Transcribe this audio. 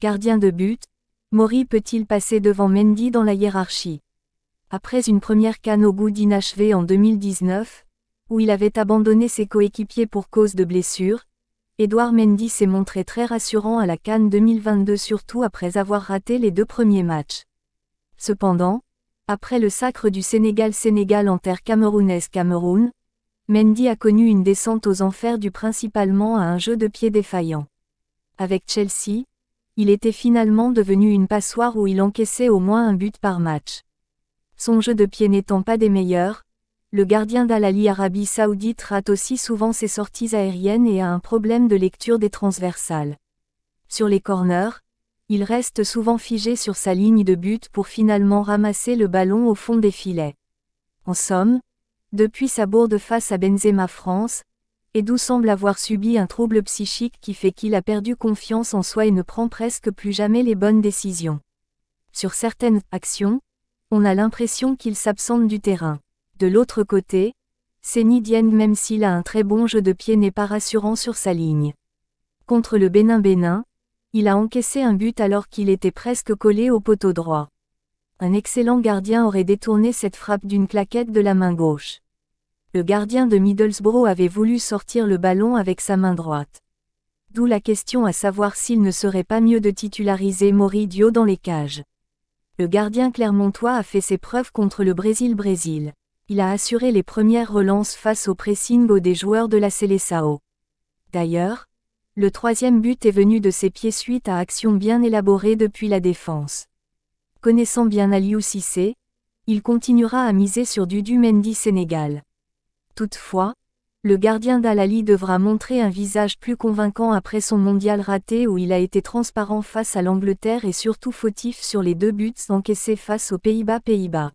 Gardien de but, Maury peut-il passer devant Mendy dans la hiérarchie? Après une première CAN au goût d'inachevé en 2019, où il avait abandonné ses coéquipiers pour cause de blessure, Edouard Mendy s'est montré très rassurant à la CAN 2022 surtout après avoir raté les 2 premiers matchs. Cependant, après le sacre du Sénégal en terre camerounaise Cameroun, Mendy a connu une descente aux enfers due principalement à un jeu de pied défaillant. Avec Chelsea, il était finalement devenu une passoire où il encaissait au moins un but par match. Son jeu de pied n'étant pas des meilleurs, le gardien d'Al Ahly Arabie Saoudite rate aussi souvent ses sorties aériennes et a un problème de lecture des transversales. Sur les corners, il reste souvent figé sur sa ligne de but pour finalement ramasser le ballon au fond des filets. En somme, depuis sa bourde face à Benzema France, Edou semble avoir subi un trouble psychique qui fait qu'il a perdu confiance en soi et ne prend presque plus jamais les bonnes décisions. Sur certaines actions, on a l'impression qu'il s'absente du terrain. De l'autre côté, Seny Dieng même s'il a un très bon jeu de pied n'est pas rassurant sur sa ligne. Contre le Bénin, il a encaissé un but alors qu'il était presque collé au poteau droit. Un excellent gardien aurait détourné cette frappe d'une claquette de la main gauche. Le gardien de Middlesbrough avait voulu sortir le ballon avec sa main droite. D'où la question à savoir s'il ne serait pas mieux de titulariser Maury Diaw dans les cages. Le gardien clermontois a fait ses preuves contre le Brésil. Il a assuré les premières relances face au pressing des joueurs de la Seleção. D'ailleurs, le 3e but est venu de ses pieds suite à actions bien élaborées depuis la défense. Connaissant bien Aliou Cissé, il continuera à miser sur Dudu Mendy Sénégal. Toutefois, le gardien d'Al Ahly devra montrer un visage plus convaincant après son mondial raté où il a été transparent face à l'Angleterre et surtout fautif sur les 2 buts encaissés face aux Pays-Bas.